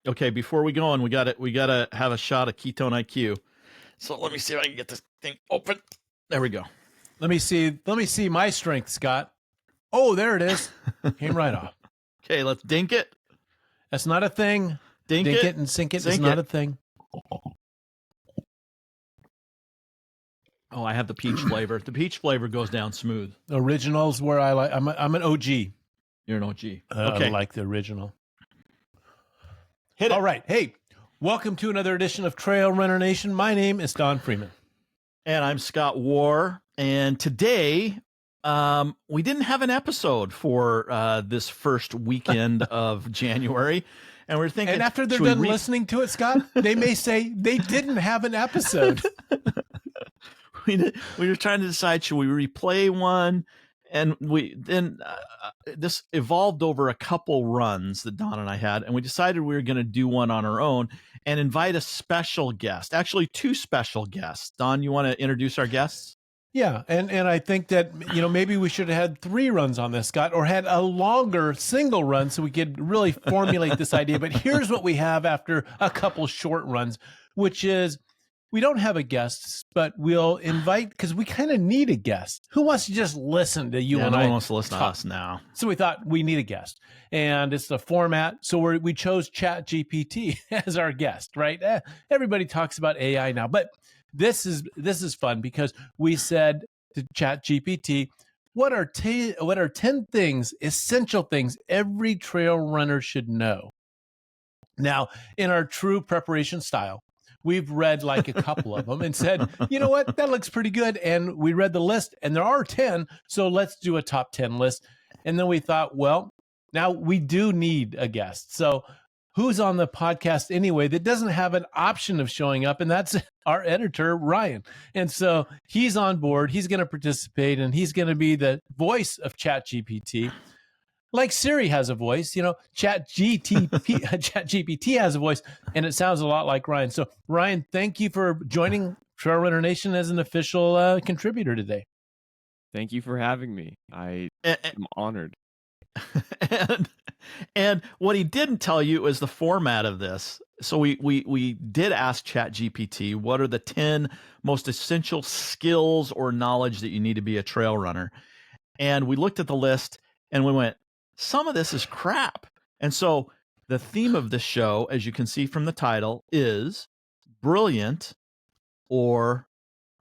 Okay, before we go on, we gotta have a shot of ketone IQ. So let me see if I can get this thing open. There we go. Let me see my strength, Scott. Oh, there it is. Came right off. Okay, let's dink it. That's not a thing. Dink it and sink it. It's not a thing. Oh, I have the peach flavor. The peach flavor goes down smooth. Original's where I like. I'm an OG. You're an OG. Okay, I like the original. Hit it. All right. Hey, welcome to another edition of Trail Runner Nation. My name is Don Freeman. And I'm Scott War. And today, we didn't have an episode for this first weekend of January. And we're thinking, and after they're done listening to it, Scott, they may say they didn't have an episode. We were trying to decide, should we replay one? And this evolved over a couple runs that Don and I had, and we decided we were going to do one on our own and invite a special guest, actually two special guests. Don, you want to introduce our guests? Yeah, and I think that, maybe we should have had 3 runs on this, Scott, or had a longer single run so we could really formulate this idea. But here's what we have after a couple short runs, which is we don't have a guest, but we'll invite, because we kind of need a guest. Who wants to just listen to you and I? No one wants to listen to us now. So we thought we need a guest, and it's the format. So we chose ChatGPT as our guest, right? Everybody talks about AI now, but this is fun because we said to ChatGPT, what are 10 things, essential things every trail runner should know? Now, in our true preparation style, we've read like a couple of them and said, you know what, that looks pretty good. And we read the list, and there are 10, so let's do a top 10 list. And then we thought, well, now we do need a guest. So who's on the podcast anyway that doesn't have an option of showing up? And that's our editor, Ryan. And so he's on board. He's going to participate, and he's going to be the voice of ChatGPT. Like Siri has a voice, ChatGPT has a voice, and it sounds a lot like Ryan. So, Ryan, thank you for joining Trail Runner Nation as an official contributor today. Thank you for having me. I am honored. And what he didn't tell you is the format of this. So we did ask ChatGPT, what are the 10 most essential skills or knowledge that you need to be a trail runner? And we looked at the list and we went, some of this is crap. And so the theme of this show, as you can see from the title, is brilliant or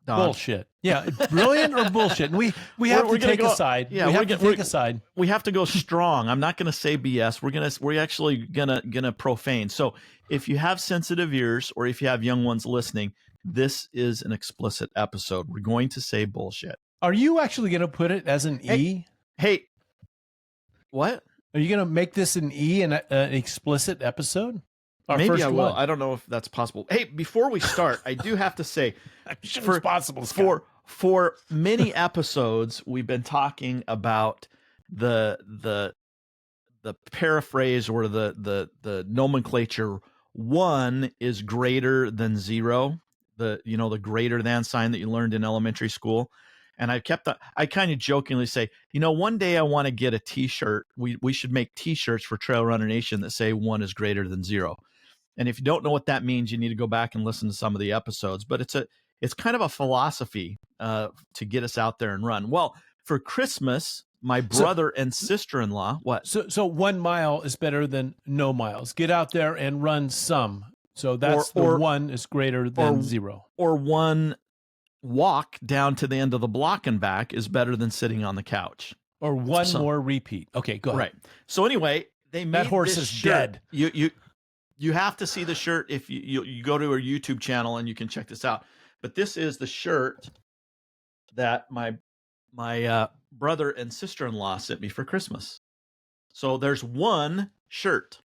bullshit. Yeah, brilliant or bullshit. And we have to take a side. Yeah, we have to take a side. We have to go strong. I'm not going to say BS. We're actually gonna profane. So if you have sensitive ears or if you have young ones listening, this is an explicit episode. We're going to say bullshit. Are you actually going to put it as an E? Hey, what? Are you going to make this an E in an explicit episode? Maybe I will. I don't know if that's possible. Hey, before we start, I do have to say, for many episodes, we've been talking about the paraphrase or the nomenclature. 1 is greater than 0. The greater than sign that you learned in elementary school. And I kind of jokingly say, one day I want to get a T-shirt. We should make T-shirts for Trail Runner Nation that say 1 is greater than 0. And if you don't know what that means, you need to go back and listen to some of the episodes. But it's kind of a philosophy to get us out there and run. Well, for Christmas, my brother and sister-in-law, what? So 1 mile is better than no miles. Get out there and run some. So that's or 1 is greater than 0. Or 1 walk down to the end of the block and back is better than sitting on the couch. Or 1 more repeat. Okay, go ahead. Right. So anyway, they made that horse is shirt. dead. You have to see the shirt if you go to our YouTube channel and you can check this out. But this is the shirt that my brother and sister-in-law sent me for Christmas. So there's 1 shirt.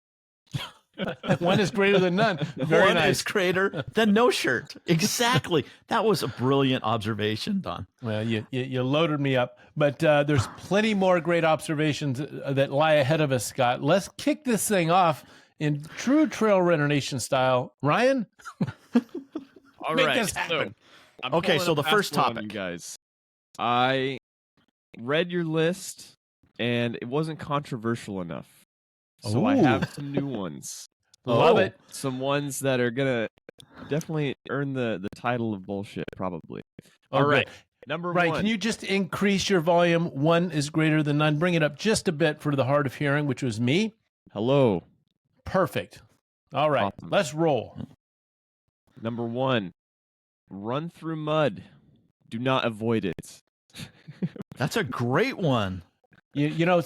1 is greater than none. Very 1 nice. is greater than no shirt. Exactly. That was a brilliant observation, Don. Well, you loaded me up, but there's plenty more great observations that lie ahead of us, Scott. Let's kick this thing off in true Trail Runner Nation style. Ryan? All Make right. this happen. So the first topic. You guys. I read your list, and it wasn't controversial enough. So I have some new ones. Love it. Some ones that are gonna definitely earn the title of bullshit, probably. Oh, All good. right, number Ryan, one. can you just increase your volume? 1 is greater than none. Bring it up just a bit for the hard of hearing, which was me. Hello. Perfect. All right, Awesome. let's roll. Number one, run through mud. Do not avoid it. That's a great one. You know,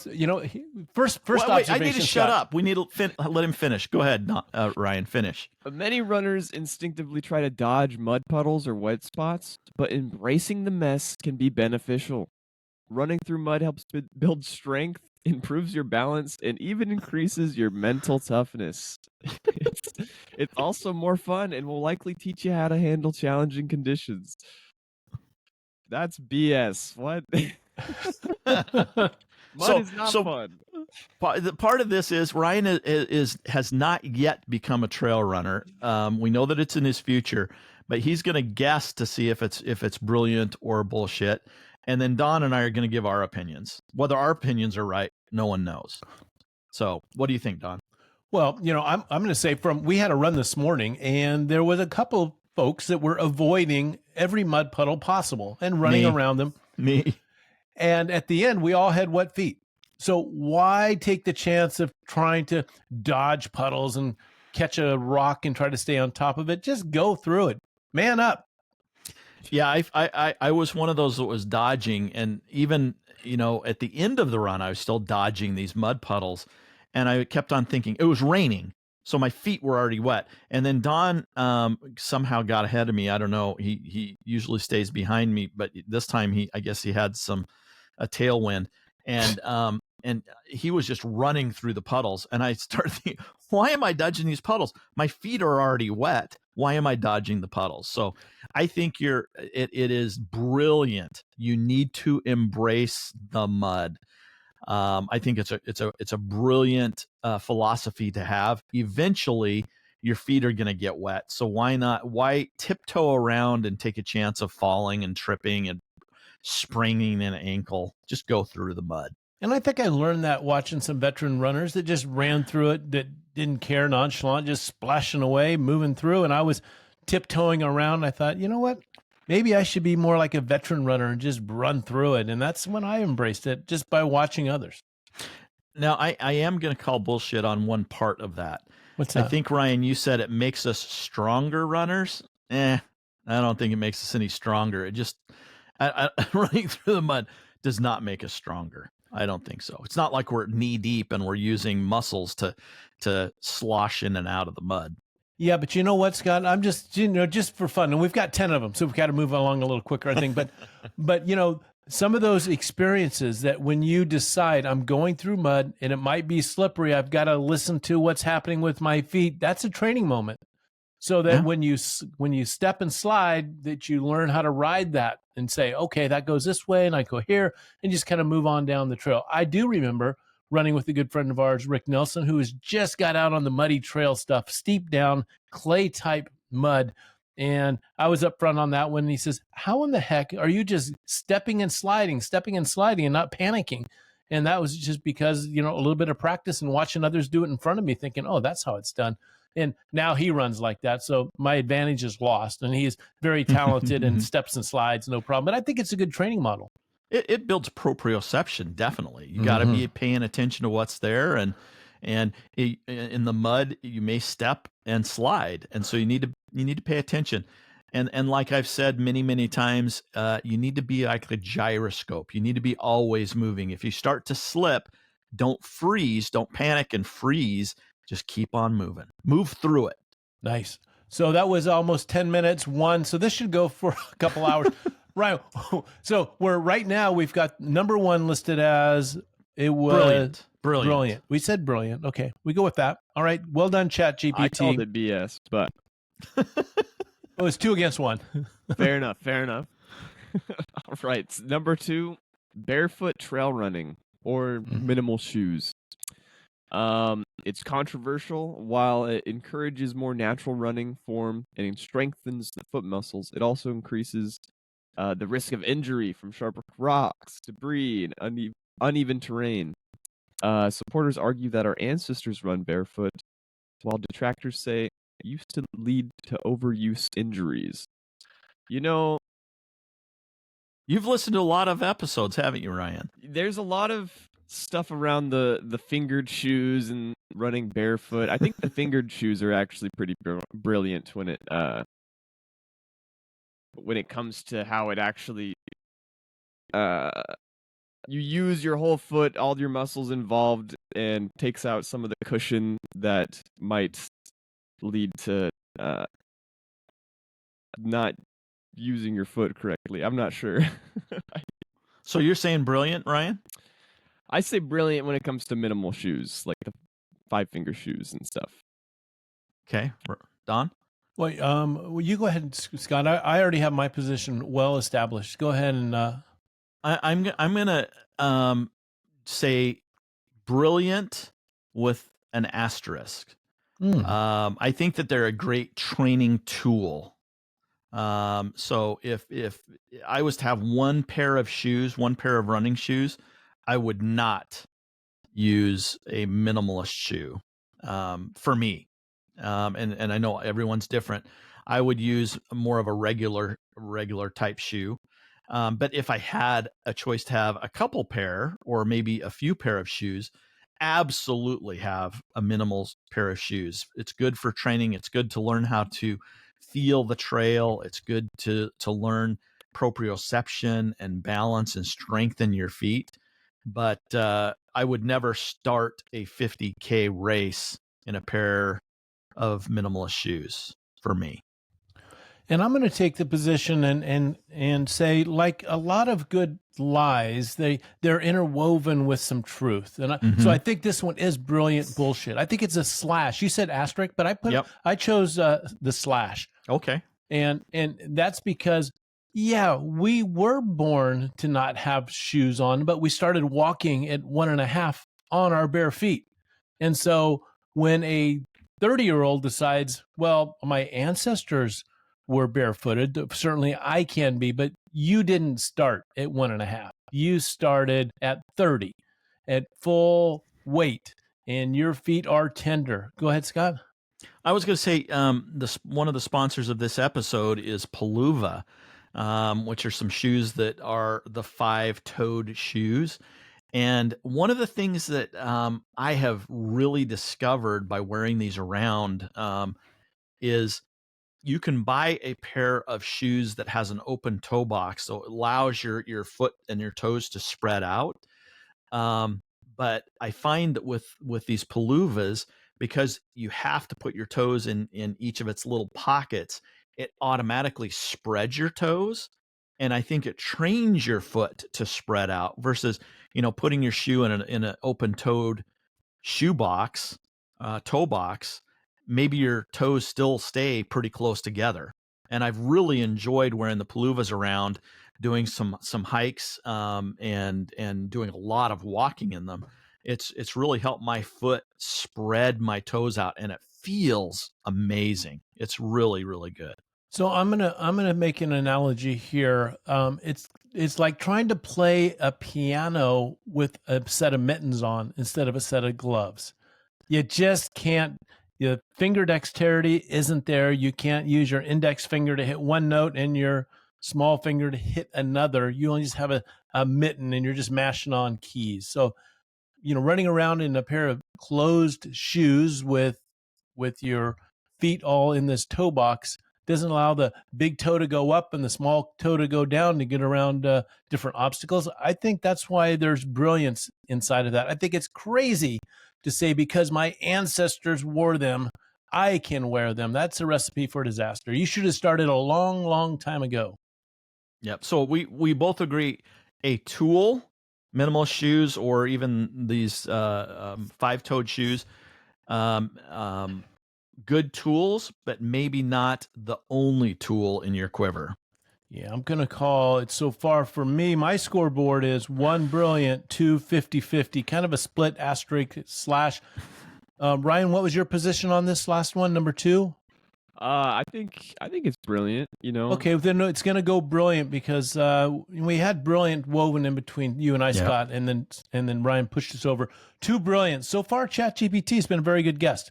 first Wait, observation. I need to shut Scott. up. We need to let him finish. Go ahead, Ryan. Finish. Many runners instinctively try to dodge mud puddles or wet spots, but embracing the mess can be beneficial. Running through mud helps build strength, improves your balance, and even increases your mental toughness. It's also more fun and will likely teach you how to handle challenging conditions. That's BS. What? Mud is not fun. Part of this is Ryan has not yet become a trail runner. We know that it's in his future, but he's going to guess to see if it's brilliant or bullshit. And then Don and I are going to give our opinions. Whether our opinions are right, no one knows. So, what do you think, Don? Well, I'm going to say we had a run this morning, and there was a couple of folks that were avoiding every mud puddle possible and running around them. Me. And at the end, we all had wet feet. So why take the chance of trying to dodge puddles and catch a rock and try to stay on top of it? Just go through it. Man up. Yeah, I was one of those that was dodging, and even at the end of the run, I was still dodging these mud puddles, and I kept on thinking it was raining, so my feet were already wet. And then Don somehow got ahead of me. I don't know. He usually stays behind me, but this time I guess he had a tailwind, and he was just running through the puddles, and I started thinking, why am I dodging these puddles? My feet are already wet. Why am I dodging the puddles? So I think it is brilliant. You need to embrace the mud. I think it's a brilliant philosophy to have. Eventually, your feet are going to get wet. So why tiptoe around and take a chance of falling and tripping and spraining an ankle? Just go through the mud. And I think I learned that watching some veteran runners that just ran through it, that didn't care, nonchalant, just splashing away, moving through. And I was tiptoeing around. I thought, you know what? Maybe I should be more like a veteran runner and just run through it. And that's when I embraced it, just by watching others. Now, I am going to call bullshit on one part of that. What's that? I think, Ryan, you said it makes us stronger runners. I don't think it makes us any stronger. It just running through the mud does not make us stronger. I don't think so. It's not like we're knee deep and we're using muscles to slosh in and out of the mud. Yeah, but you know what, Scott? I'm just, just for fun, and we've got 10 of them, so we've got to move along a little quicker, I think. But some of those experiences that when you decide I'm going through mud and it might be slippery, I've got to listen to what's happening with my feet. That's a training moment. So that when you step and slide, that you learn how to ride that and say, okay, that goes this way, and I go here, and just kind of move on down the trail. I do remember running with a good friend of ours, Rick Nelson, who has just got out on the muddy trail stuff, steep down, clay type mud. And I was up front on that one. And he says, how in the heck are you just stepping and sliding and not panicking? And that was just because, a little bit of practice and watching others do it in front of me, thinking, oh, that's how it's done. And now he runs like that. So my advantage is lost. And he's very talented and steps and slides, no problem. But I think it's a good training model. It builds proprioception, definitely. You got to be paying attention to what's there, and in the mud you may step and slide, and so you need to pay attention. And like I've said many times, you need to be like a gyroscope. You need to be always moving. If you start to slip, don't freeze, don't panic and freeze. Just keep on moving. Move through it. Nice. So that was almost 10 minutes, one. So this should go for a couple hours. Right. So we've got number one listed as it was brilliant. We said brilliant. Okay. We go with that. All right. Well done, ChatGPT. I called it BS, but it was 2 against 1. Fair enough. All right. Number 2, barefoot trail running or minimal shoes. It's controversial. While it encourages more natural running form and it strengthens the foot muscles, it also increases the risk of injury from sharp rocks, debris, and uneven terrain. Supporters argue that our ancestors run barefoot while detractors say it used to lead to overuse injuries. You know, You've listened to a lot of episodes, haven't you, Ryan? there's a lot of stuff around the fingered shoes and running barefoot. I think the fingered shoes are actually pretty brilliant when it comes to how it actually uh you use your whole foot, all your muscles involved, and takes out some of the cushion that might lead to not using your foot correctly. I'm not sure. So you're saying brilliant, Ryan? I say brilliant when it comes to minimal shoes, like the 5-finger shoes and stuff. Okay, Don. Wait, well, you go ahead, Scott. I already have my position well established. Go ahead and. I'm gonna say brilliant with an asterisk. I think that they're a great training tool. So if I was to have one pair of shoes, one pair of running shoes, I would not use a minimalist shoe. For me, and I know everyone's different. I would use more of a regular type shoe. But if I had a choice to have a couple pair or maybe a few pair of shoes, absolutely have a minimal pair of shoes. It's good for training. It's good to learn how to feel the trail. It's good to learn proprioception and balance and strengthen your feet. But I would never start a 50K race in a pair of minimalist shoes for me. And I'm going to take the position and say, like a lot of good lies, they're interwoven with some truth. And so I think this one is brilliant bullshit. I think it's a slash. You said asterisk, but I chose the slash. Okay. And that's because, yeah, we were born to not have shoes on, but we started walking at 1.5 on our bare feet. And so when a 30-year-old decides, well, my ancestors were barefooted, certainly I can be, but you didn't start at 1.5. You started at 30, at full weight, and your feet are tender. Go ahead, Scott. I was going to say one of the sponsors of this episode is Paluva, which are some shoes that are the 5-toed shoes. And one of the things that I have really discovered by wearing these around is you can buy a pair of shoes that has an open toe box, so it allows your foot and your toes to spread out. But I find that with these Paluvas, because you have to put your toes in each of its little pockets, it automatically spreads your toes. And I think it trains your foot to spread out versus, putting your shoe in an open toed shoe box, toe box. Maybe your toes still stay pretty close together. And I've really enjoyed wearing the Paluvas around, doing some hikes, and doing a lot of walking in them. It's really helped my foot spread my toes out, and it feels amazing. It's really, really good. So I'm gonna make an analogy here. It's like trying to play a piano with a set of mittens on instead of a set of gloves. You just can't. Your finger dexterity isn't there. You can't use your index finger to hit one note and your small finger to hit another. You only just have a mitten and you're just mashing on keys. So, running around in a pair of closed shoes with your feet all in this toe box doesn't allow the big toe to go up and the small toe to go down to get around different obstacles. I think that's why there's brilliance inside of that. I think it's crazy to say because my ancestors wore them, I can wear them. That's a recipe for disaster. You should have started a long, long time ago. Yep. So we both agree a tool, minimal shoes, or even these 5-toed shoes, good tools, but maybe not the only tool in your quiver. Yeah, I'm going to call it so far for me. My scoreboard is 1 brilliant, 2 50-50, kind of a split asterisk slash. Ryan, what was your position on this last one, number 2? I think it's brilliant, Okay, then it's going to go brilliant because we had brilliant woven in between you and I, Scott, and then Ryan pushed us over. 2 brilliant. So far, ChatGPT has been a very good guest.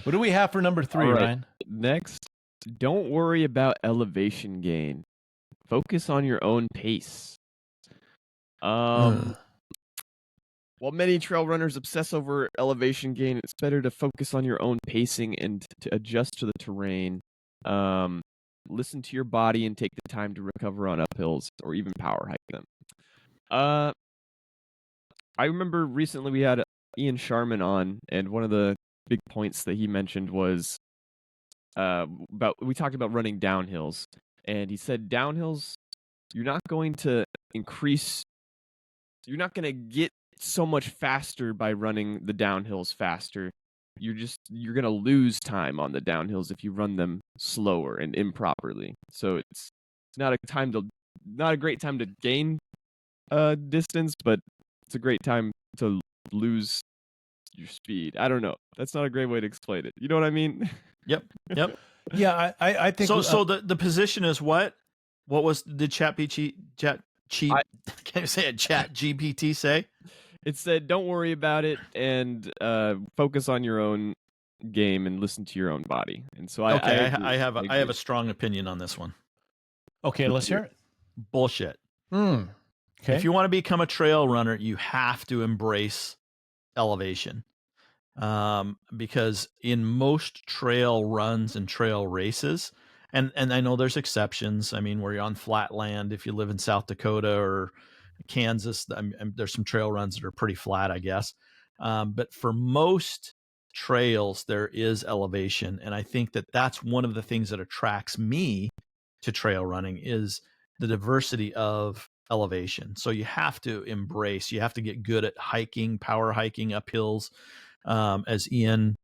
What do we have for number 3, All right. Ryan? Next, don't worry about elevation gain. Focus on your own pace. While many trail runners obsess over elevation gain, it's better to focus on your own pacing and to adjust to the terrain. Listen to your body and take the time to recover on uphills or even power hike them. I remember recently we had Ian Sharman on, and one of the big points that he mentioned was we talked about running downhills, and he said downhills, you're not going to get so much faster by running the downhills faster. You're going to lose time on the downhills if you run them slower and improperly. So it's not a great time to gain distance, but it's a great time to lose your speed. I don't know. That's not a great way to explain it. You know what I mean? Yep. Yeah, I think So the position is what? What was the ChatGPT? Can you say it? ChatGPT say? It said, "Don't worry about it and focus on your own game and listen to your own body." And so I have a strong opinion on this one. Okay, let's hear it. Bullshit. Okay. If you want to become a trail runner, you have to embrace elevation. Because in most trail runs and trail races, and I know there's exceptions. I mean, where you're on flat land, if you live in South Dakota or Kansas, there's some trail runs that are pretty flat, I guess. But for most trails, there is elevation. And I think that that's one of the things that attracts me to trail running is the diversity of elevation. So you have to get good at hiking, power hiking up hills. As Ian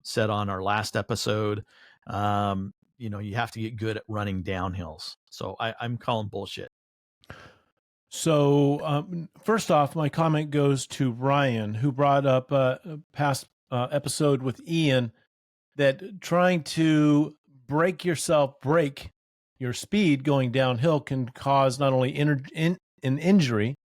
said on our last episode, you have to get good at running downhills. So I'm calling bullshit. So first off, my comment goes to Ryan, who brought up a past episode with Ian that trying to break your speed going downhill can cause not only an injury,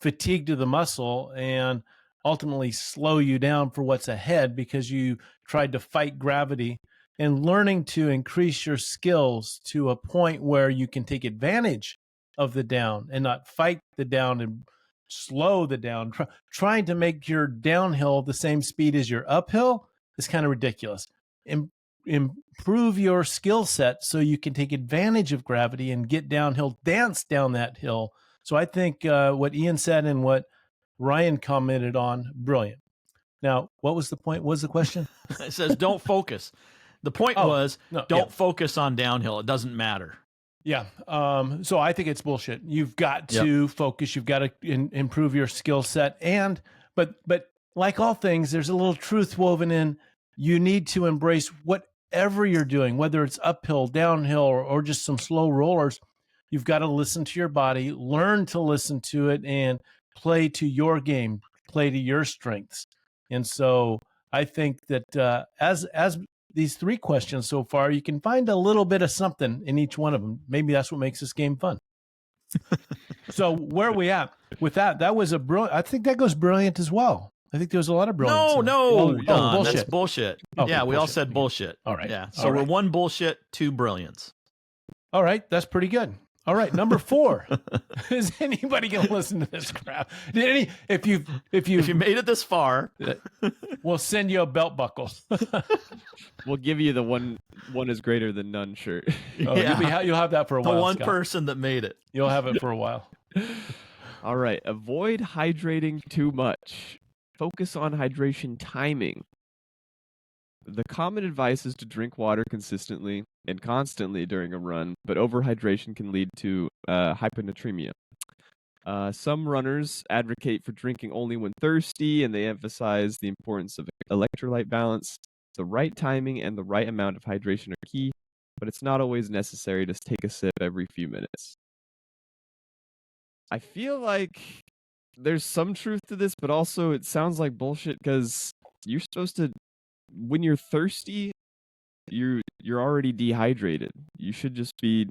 fatigue to the muscle, and ultimately slow you down for what's ahead because you tried to fight gravity. And learning to increase your skills to a point where you can take advantage of the down and not fight the down and slow the down. Trying to make your downhill the same speed as your uphill is kind of ridiculous. Improve your skill set so you can take advantage of gravity and get downhill, dance down that hill. So I think what Ian said and what Ryan commented on, brilliant. Now, what was the point? What was the question? It says don't focus. The point was don't focus on downhill. It doesn't matter. Yeah. So I think it's bullshit. You've got to focus. You've got to improve your skill set. But like all things, there's a little truth woven in. You need to embrace whatever you're doing, whether it's uphill, downhill, or just some slow rollers. You've got to listen to your body, learn to listen to it, and play to your game, play to your strengths. And so I think that as these 3 questions so far, you can find a little bit of something in each one of them. Maybe that's what makes this game fun. So where are we at with that? That was I think that goes brilliant as well. I think there was a lot of brilliance. Bullshit. That's bullshit. Okay, yeah, we all bullshit. said bullshit. All right. Yeah. So we're 1 bullshit, 2 brilliance. All right. That's pretty good. All right, number 4. Is anybody going to listen to this crap? If you made it this far, we'll send you a belt buckle. We'll give you the one is greater than none shirt. Oh, you'll have that for a while. The one Scott. person that made it. You'll have it for a while. All right, avoid hydrating too much. Focus on hydration timing. The common advice is to drink water consistently and constantly during a run, but overhydration can lead to hyponatremia. Some runners advocate for drinking only when thirsty, and they emphasize the importance of electrolyte balance. The right timing and the right amount of hydration are key, but it's not always necessary to take a sip every few minutes. I feel like there's some truth to this, but also it sounds like bullshit because you're supposed to, when you're thirsty, you're already dehydrated. You should just be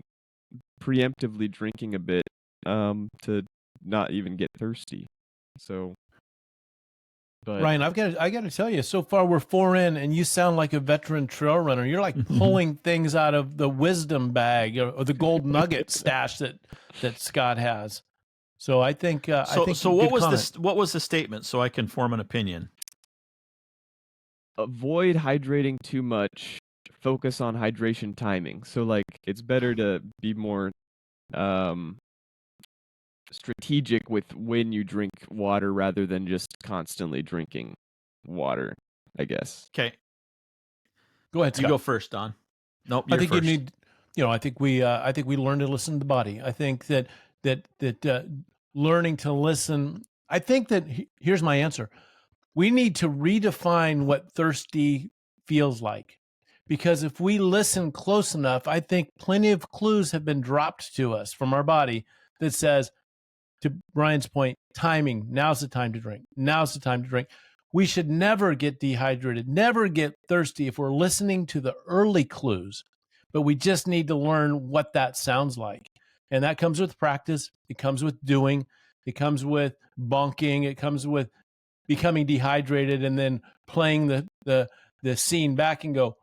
preemptively drinking a bit to not even get thirsty. So But Ryan, I got to tell you, so far we're 4 in, and you sound like a veteran trail runner. You're like pulling things out of the wisdom bag or the gold nugget stash that Scott has. So I think So good comment. what was the statement so I can form an opinion? avoid hydrating too much. Focus on hydration timing. So like it's better to be more um strategic with when you drink water rather than just constantly drinking water, I guess. Okay. Go ahead, You Scott. go first, Don. Nope, I you're think first. you need, I think we learn to listen to the body. I think that learning to listen. I think that here's my answer. We need to redefine what thirsty feels like, because if we listen close enough, I think plenty of clues have been dropped to us from our body that says, to Brian's point, timing. Now's the time to drink. Now's the time to drink. We should never get dehydrated, never get thirsty if we're listening to the early clues, but we just need to learn what that sounds like. And that comes with practice. It comes with doing. It comes with bonking. It comes with becoming dehydrated and then playing the scene back and go,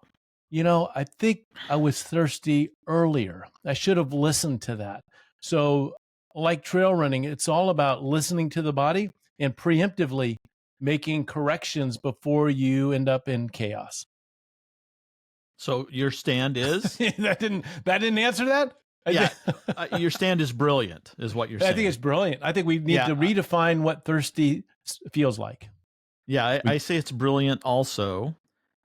I think I was thirsty earlier. I should have listened to that. So like trail running, it's all about listening to the body and preemptively making corrections before you end up in chaos. So your stand is? that didn't answer that? Yeah, your stand is brilliant, is what you're saying. I think it's brilliant. I think we need to redefine what thirsty feels like. Yeah, I say it's brilliant also.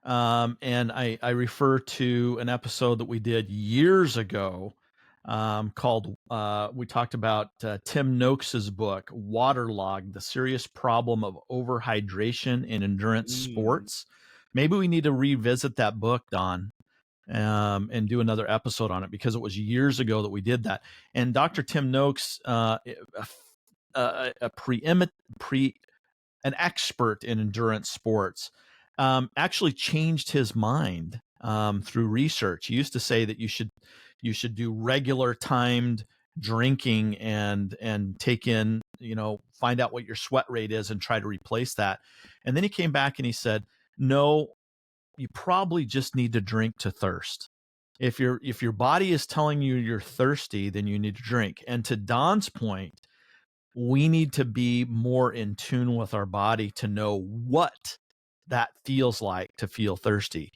And I refer to an episode that we did years ago called, we talked about Tim Noakes's book, Waterlogged, the Serious Problem of Overhydration in Endurance Sports. Maybe we need to revisit that book, Don, and do another episode on it, because it was years ago that we did that. And Dr. Tim Noakes, an expert in endurance sports, actually changed his mind through research. He used to say that you should do regular timed drinking and take in, find out what your sweat rate is and try to replace that. And then he came back and he said, no, you probably just need to drink to thirst. If your body is telling you you're thirsty, then you need to drink. And to Don's point, we need to be more in tune with our body to know what that feels like to feel thirsty.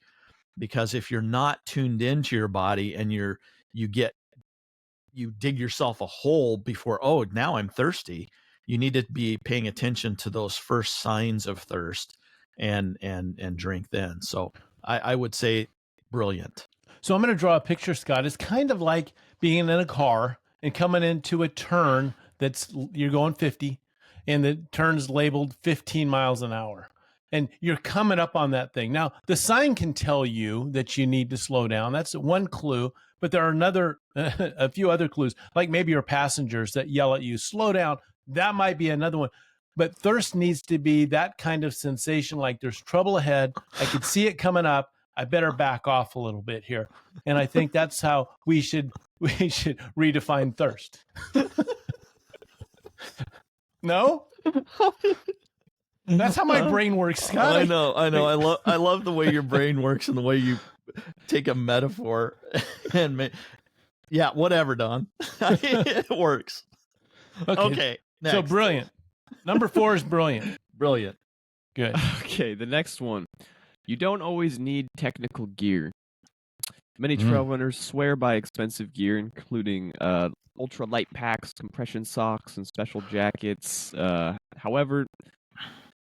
Because if you're not tuned into your body and you dig yourself a hole before, oh, now I'm thirsty, you need to be paying attention to those first signs of thirst and drink then. So I would say brilliant. So I'm going to draw a picture, Scott. It's kind of like being in a car and coming into a turn you're going 50 and the turn's labeled 15 miles an hour. And you're coming up on that thing. Now, the sign can tell you that you need to slow down. That's one clue. But there are a few other clues, like maybe your passengers that yell at you, slow down. That might be another one. But thirst needs to be that kind of sensation, like there's trouble ahead. I could see it coming up. I better back off a little bit here. And I think that's how we should redefine thirst. No? That's how my brain works, Scott. I know. I love the way your brain works and the way you take a metaphor and yeah, whatever, Don. It works. Okay. Next. So brilliant. Number 4 is brilliant. Brilliant. Good. Okay, the next one. You don't always need technical gear. Many trail runners swear by expensive gear, including ultra light packs, compression socks, and special jackets. However,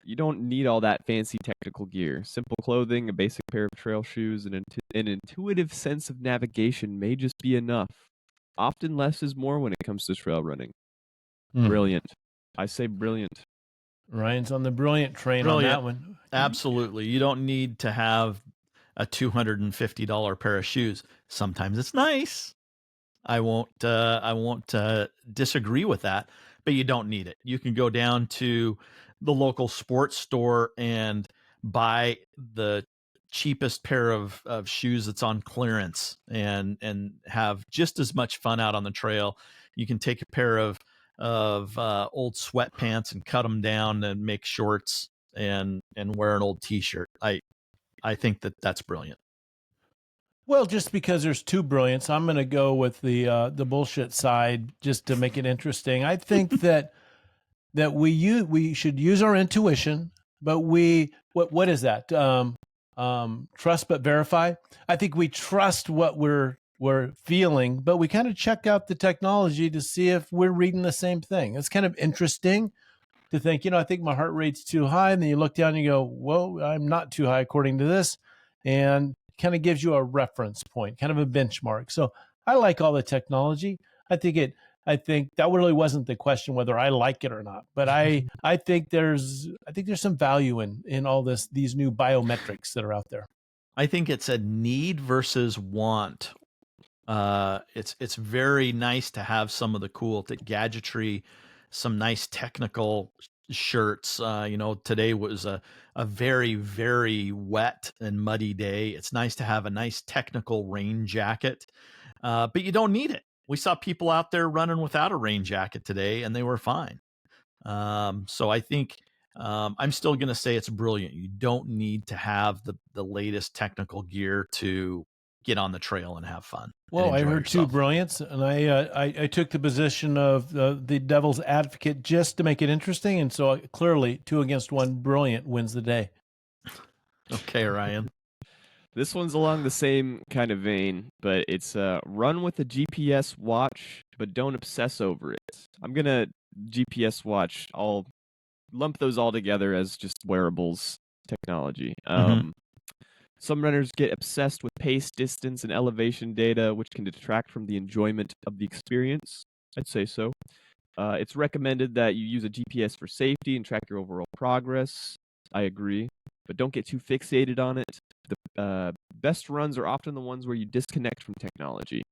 you don't need all that fancy technical gear. Simple clothing, a basic pair of trail shoes, and an intuitive sense of navigation may just be enough. Often less is more when it comes to trail running. Brilliant. I say brilliant. Ryan's on the brilliant train on that one. Absolutely. You don't need to have a $250 pair of shoes. Sometimes it's nice. I won't disagree with that, but you don't need it. You can go down to the local sports store and buy the cheapest pair of shoes that's on clearance and have just as much fun out on the trail. You can take a pair of old sweatpants and cut them down and make shorts and wear an old t-shirt. I think that's brilliant. Well, just because there's two brilliants, I'm going to go with the bullshit side just to make it interesting. I think that we should use our intuition, but what is that? Trust but verify. I think we trust what we're feeling, but we kind of check out the technology to see if we're reading the same thing. It's kind of interesting to think, I think my heart rate's too high. And then you look down and you go, well, I'm not too high according to this. And kind of gives you a reference point, kind of a benchmark. So I like all the technology. I think that really wasn't the question whether I like it or not, but I think there's some value in all these new biometrics that are out there. I think it's a need versus want. It's very nice to have some of the cool gadgetry, some nice technical shirts. Today was a very, very wet and muddy day. It's nice to have a nice technical rain jacket, but you don't need it. We saw people out there running without a rain jacket today, and they were fine. So I think I'm still going to say it's brilliant. You don't need to have the latest technical gear to get on the trail and have fun. Well, I heard yourself. two brilliants, and I took the position of the devil's advocate just to make it interesting, and so clearly 2 against 1, brilliant wins the day. Okay, Ryan. This one's along the same kind of vein, but it's run with a GPS watch, but don't obsess over it. I'm gonna GPS watch. I'll lump those all together as just wearables technology. Some runners get obsessed with pace, distance, and elevation data, which can detract from the enjoyment of the experience. I'd say so. It's recommended that you use a GPS for safety and track your overall progress. I agree, but don't get too fixated on it. The best runs are often the ones where you disconnect from technology.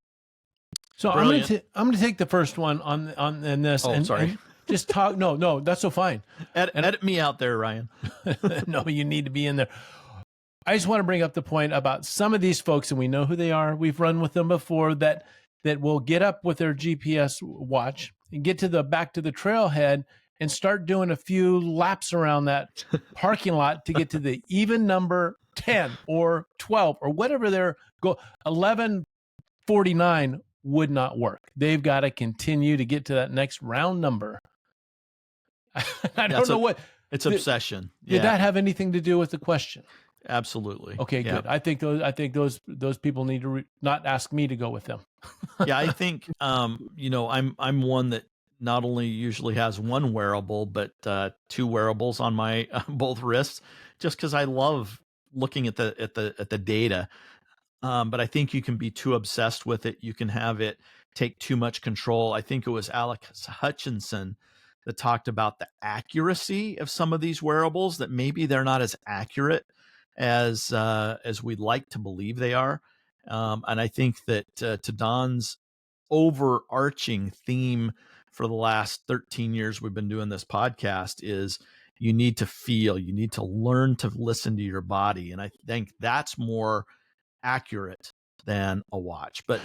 So I'm gonna take the first one on this. Oh, sorry. And just talk. No, that's so fine. Edit me out there, Ryan. No, you need to be in there. I just want to bring up the point about some of these folks, and we know who they are. We've run with them before that will get up with their GPS watch and get back to the trailhead and start doing a few laps around that parking lot to get to the even number 10 or 12 or whatever their goal. 11:49 would not work. They've got to continue to get to that next round number. I don't know what. It's obsession. Did that have anything to do with the question? Absolutely. Okay, yeah. Good. I think those people need to not ask me to go with them. Yeah, I think I'm one that not only usually has one wearable, but 2 wearables on my both wrists, just because I love looking at the data. But I think you can be too obsessed with it. You can have it take too much control. I think it was Alex Hutchinson that talked about the accuracy of some of these wearables, that maybe they're not as accurate as we'd like to believe they are. And I think that to Don's overarching theme for the last 13 years we've been doing this podcast is you need to feel, you need to learn to listen to your body. And I think that's more accurate than a watch, but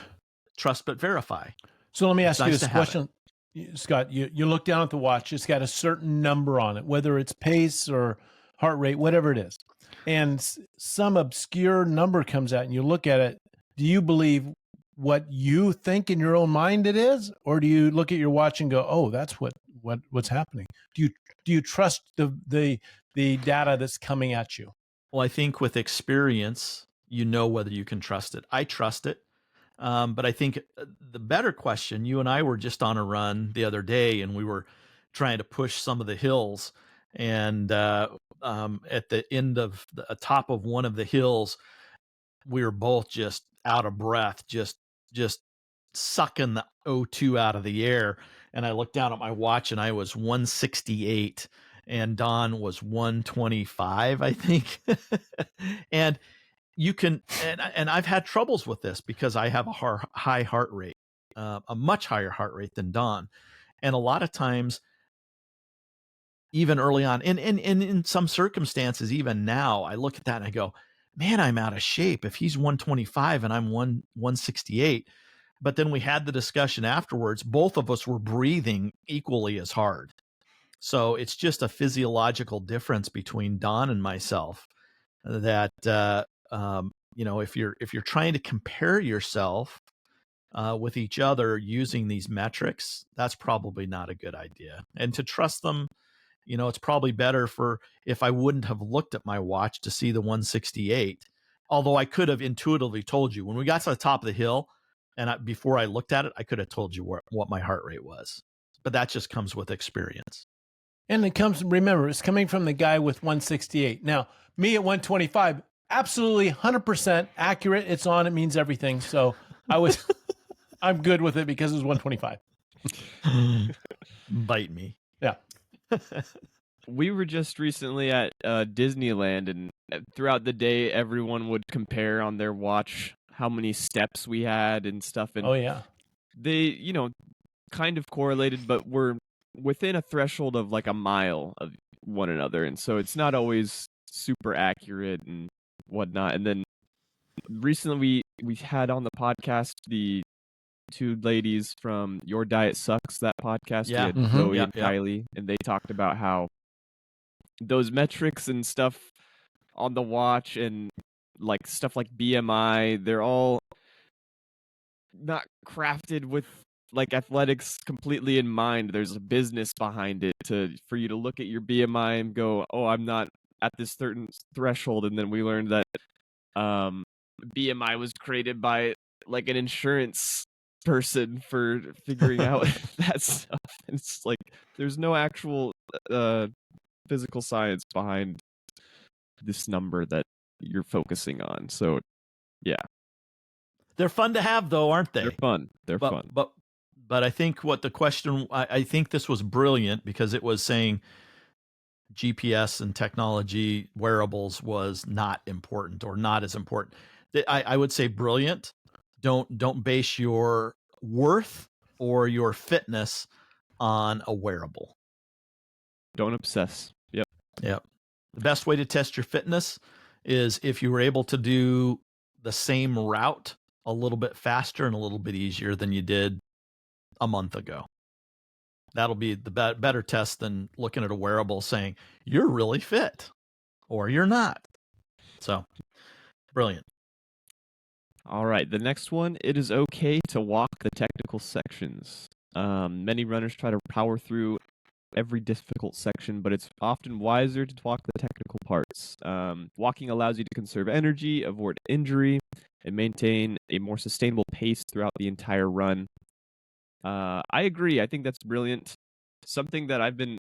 trust but verify. So let me ask you this question, Scott. You look down at the watch, it's got a certain number on it, whether it's pace or heart rate, whatever it is, and some obscure number comes out and you look at it. Do you believe what you think in your own mind it is, or do you look at your watch and go, oh, that's what's happening? Do you trust the data that's coming at you? Well, I think with experience, whether you can trust it. I trust it. But I think the better question, you and I were just on a run the other day and we were trying to push some of the hills, and at the end of the top of one of the hills, we were both just out of breath, just sucking the O2 out of the air. And I looked down at my watch and I was 168 and Don was 125, I think. And you can, and I've had troubles with this because I have a high heart rate, a much higher heart rate than Don. And a lot of times, even early on, and in some circumstances, even now, I look at that and I go, man, I'm out of shape. If he's 125 and I'm 168. But then we had the discussion afterwards. Both of us were breathing equally as hard. So it's just a physiological difference between Don and myself that, if you're trying to compare yourself with each other using these metrics, that's probably not a good idea. And to trust them, it's probably better for if I wouldn't have looked at my watch to see the 168, although I could have intuitively told you when we got to the top of the hill and before I looked at it, I could have told you what my heart rate was, but that just comes with experience. And remember, it's coming from the guy with 168. Now, me at 125, absolutely 100% accurate. It's on, it means everything. So I'm good with it because it was 125. Bite me. Yeah. We were just recently at Disneyland, and throughout the day, everyone would compare on their watch how many steps we had and stuff. And oh, yeah. they, kind of correlated, but were within a threshold of like a mile of one another. And so it's not always super accurate and whatnot. And then recently we had on the podcast the two ladies from Your Diet Sucks, that podcast. Yeah. We had Zoe and Yeah. Kylie, and they talked about how those metrics and stuff on the watch and like stuff like BMI, they're all not crafted with like athletics completely in mind. There's a business behind it for you to look at your BMI and go, oh, I'm not at this certain threshold. And then we learned that BMI was created by like an insurance person for figuring out that stuff. It's like there's no actual physical science behind this number that you're focusing on. So yeah, they're fun to have though, aren't they? They're fun. But I think what the question, I think this was brilliant because it was saying GPS and technology wearables was not important or not as important. I would say brilliant. Don't base your worth or your fitness on a wearable. Don't obsess. Yep. The best way to test your fitness is if you were able to do the same route a little bit faster and a little bit easier than you did a month ago. That'll be the better test than looking at a wearable saying you're really fit or you're not. So brilliant. All right, the next one, it is okay to walk the technical sections. Many runners try to power through every difficult section, but it's often wiser to walk the technical parts. Walking allows you to conserve energy, avoid injury, and maintain a more sustainable pace throughout the entire run. I agree. I think that's brilliant. Something that I've been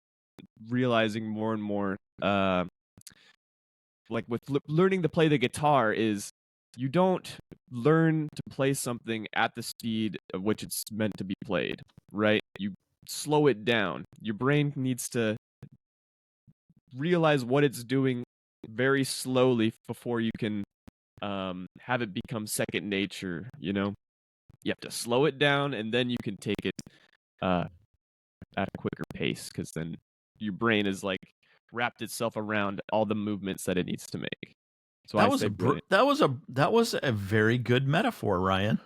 realizing more and more, like with learning to play the guitar, is you don't learn to play something at the speed at which it's meant to be played, right? You slow it down. Your brain needs to realize what it's doing very slowly before you can have it become second nature, You have to slow it down, and then you can take it at a quicker pace, because then your brain is like wrapped itself around all the movements that it needs to make. So that was a very good metaphor, Ryan.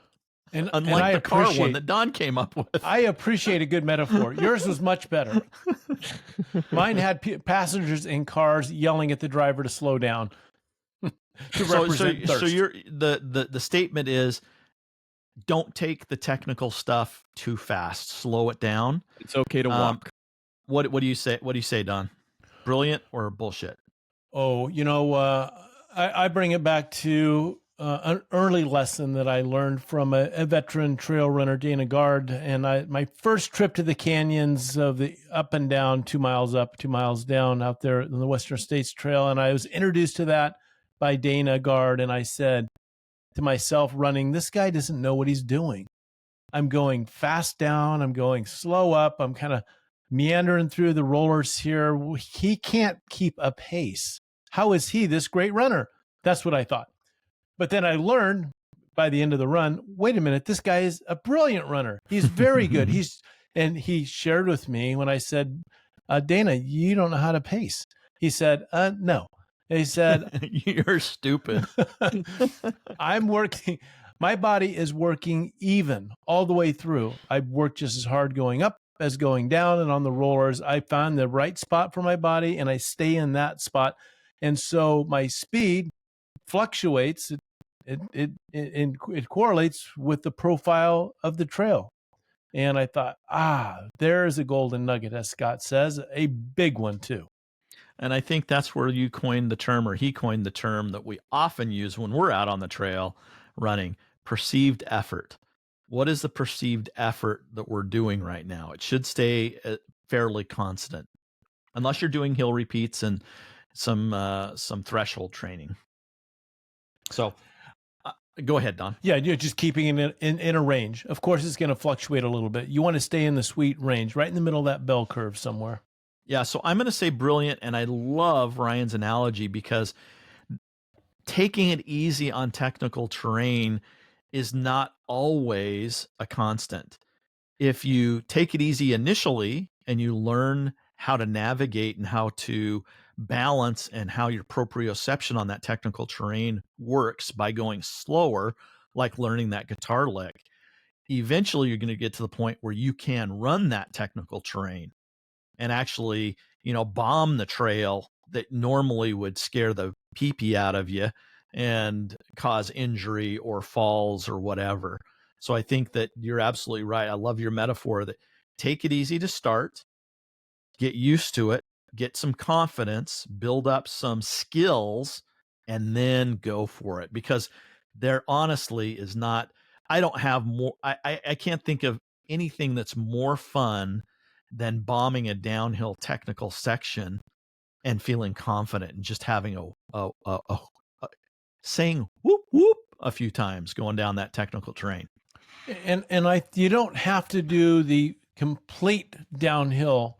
And unlike the car one that Don came up with. I appreciate a good metaphor. Yours was much better. Mine had passengers in cars yelling at the driver to slow down. So the statement is, don't take the technical stuff too fast. Slow it down. It's okay to walk. What do you say? What do you say, Don? Brilliant or bullshit? Oh, I bring it back to an early lesson that I learned from a veteran trail runner, Dana Gard. And my first trip to the canyons of the up and down, 2 miles up, 2 miles down out there in the Western States Trail. And I was introduced to that by Dana Gard. And I said to myself running, this guy doesn't know what he's doing. I'm going fast down. I'm going slow up. I'm kind of meandering through the rollers here. He can't keep a pace. How is he this great runner? That's what I thought. But then I learned by the end of the run, wait a minute, this guy is a brilliant runner. He's very good. And he shared with me when I said, Dana, you don't know how to pace. He said, no. And he said, you're stupid. I'm working. My body is working even all the way through. I work just as hard going up as going down, and on the rollers, I find the right spot for my body and I stay in that spot. And so my speed fluctuates. It correlates with the profile of the trail. And I thought, there's a golden nugget, as Scott says, a big one too. And I think that's where you coined the term, or he coined the term that we often use when we're out on the trail running: perceived effort. What is the perceived effort that we're doing right now? It should stay fairly constant, unless you're doing hill repeats and some threshold training. So go ahead, Don. Yeah, you're just keeping it in a range. Of course, it's going to fluctuate a little bit. You want to stay in the sweet range, right in the middle of that bell curve somewhere. Yeah, so I'm going to say brilliant, and I love Ryan's analogy because taking it easy on technical terrain is not always a constant. If you take it easy initially and you learn how to navigate and how to balance and how your proprioception on that technical terrain works by going slower, like learning that guitar lick, eventually you're going to get to the point where you can run that technical terrain and actually, bomb the trail that normally would scare the pee-pee out of you and cause injury or falls or whatever. So I think that you're absolutely right. I love your metaphor that take it easy to start, get used to it, get some confidence, build up some skills, and then go for it. Because there honestly is not, I don't have more, I can't think of anything that's more fun than bombing a downhill technical section and feeling confident and just having a saying whoop whoop a few times going down that technical terrain. And you don't have to do the complete downhill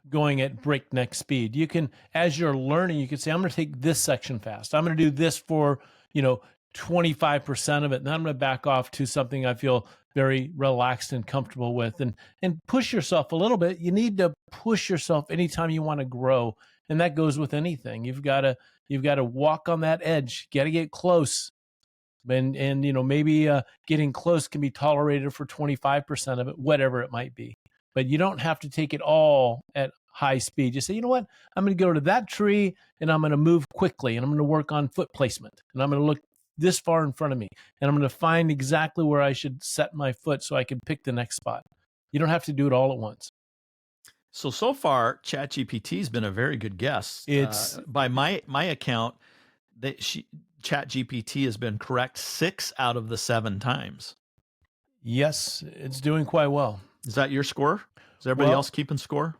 going at breakneck speed. You can, as you're learning, you can say, I'm going to take this section fast. I'm going to do this for 25% of it, and then I'm going to back off to something I feel very relaxed and comfortable with, and push yourself a little bit. You need to push yourself anytime you want to grow, and that goes with anything. You've got to walk on that edge. You got to get close, and maybe getting close can be tolerated for 25% of it, whatever it might be. But you don't have to take it all at high speed. You say, you know what? I'm going to go to that tree and I'm going to move quickly, and I'm going to work on foot placement, and I'm going to look this far in front of me, and I'm going to find exactly where I should set my foot so I can pick the next spot. You don't have to do it all at once. So far, ChatGPT has been a very good guest. It's by my account, ChatGPT has been correct 6 out of the 7 times. Yes, it's doing quite well. Is that your score? Is everybody else keeping score?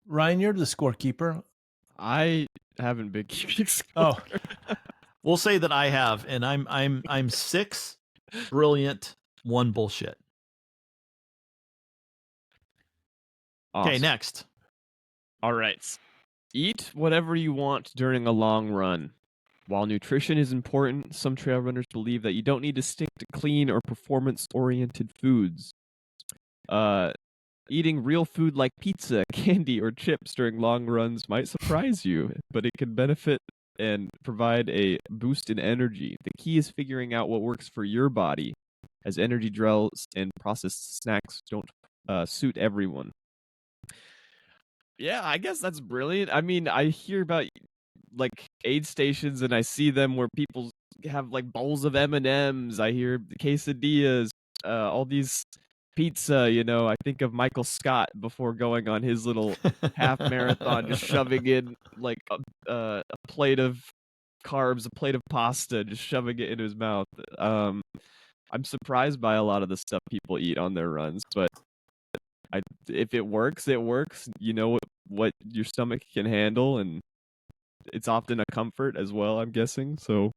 Ryan, you're the scorekeeper. I haven't been keeping score. Oh. We'll say that I have, and I'm 6 brilliant, 1 bullshit. Awesome. Okay, next. All right. Eat whatever you want during a long run. While nutrition is important, some trail runners believe that you don't need to stick to clean or performance-oriented foods. Eating real food like pizza, candy, or chips during long runs might surprise you, but it can benefit and provide a boost in energy. The key is figuring out what works for your body, as energy drills and processed snacks don't suit everyone. Yeah, I guess that's brilliant. I mean, I hear about like aid stations and I see them where people have like bowls of M&Ms. I hear quesadillas, all these pizza, I think of Michael Scott before going on his little half marathon, just shoving in like a plate of carbs, a plate of pasta, just shoving it into his mouth. I'm surprised by a lot of the stuff people eat on their runs, but if it works, it works. You know what your stomach can handle, and it's often a comfort as well, I'm guessing. So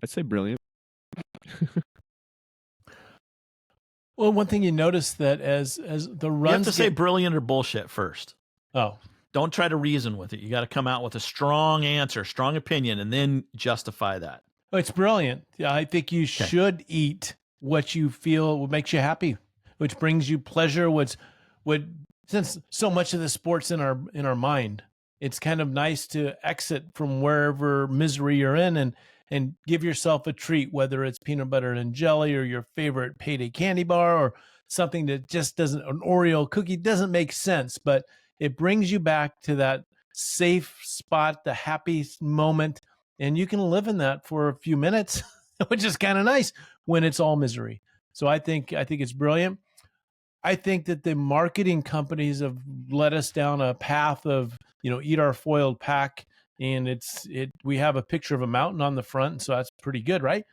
I'd say brilliant. Well, one thing you notice that as the runs, you have to say brilliant or bullshit first. Oh, don't try to reason with it. You got to come out with a strong answer, strong opinion, and then justify that. Oh, it's brilliant. I think you should eat what you feel makes you happy, which brings you pleasure. Since so much of the sport's in our mind, it's kind of nice to exit from wherever misery you're in and give yourself a treat, whether it's peanut butter and jelly or your favorite payday candy bar or something that just doesn't, an Oreo cookie doesn't make sense, but it brings you back to that safe spot, the happy moment, and you can live in that for a few minutes, which is kind of nice when it's all misery. So I think it's brilliant. I think that the marketing companies have led us down a path of, eat our foiled pack, and we have a picture of a mountain on the front, so that's pretty good, right?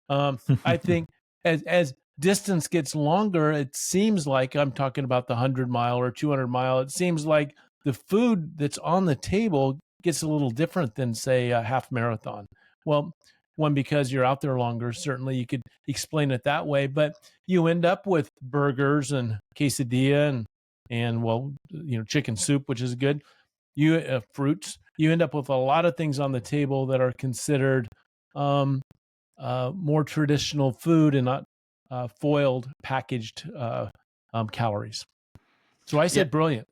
I think as distance gets longer, it seems like, I'm talking about the 100-mile or 200-mile, it seems like the food that's on the table gets a little different than, say, a half marathon. Well, one, because you're out there longer, certainly you could explain it that way, but you end up with burgers and quesadilla and well, chicken soup, which is good. You fruits. You end up with a lot of things on the table that are considered more traditional food and not foiled, packaged calories. So I said brilliant.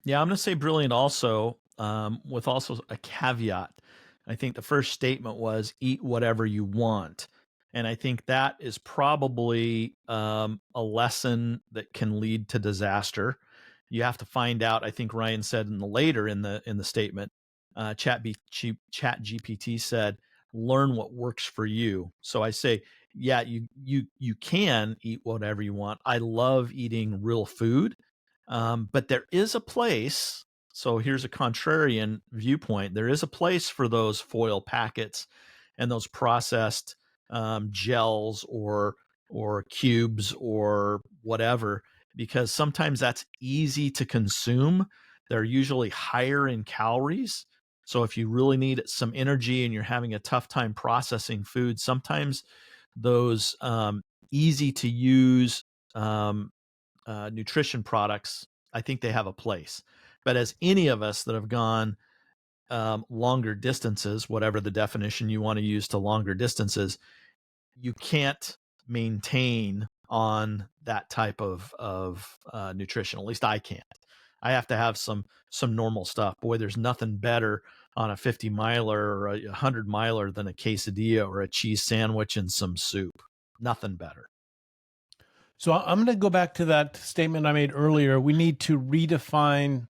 Yeah, I'm going to say brilliant also, with also a caveat. I think the first statement was eat whatever you want. And I think that is probably a lesson that can lead to disaster. You have to find out. I think Ryan said in the statement, ChatGPT said, learn what works for you. So I say, yeah, you can eat whatever you want. I love eating real food, but there is a place. So here's a contrarian viewpoint. There is a place for those foil packets and those processed gels or cubes or whatever, because sometimes that's easy to consume. They're usually higher in calories. So if you really need some energy and you're having a tough time processing food, sometimes those easy to use nutrition products, I think they have a place. But as any of us that have gone longer distances, whatever the definition you want to use to longer distances, you can't maintain on that type of nutrition. At least I can't. I have to have some normal stuff. Boy, there's nothing better on a 50 miler or a 100 miler than a quesadilla or a cheese sandwich and some soup. Nothing better. So I'm going to go back to that statement I made earlier. We need to redefine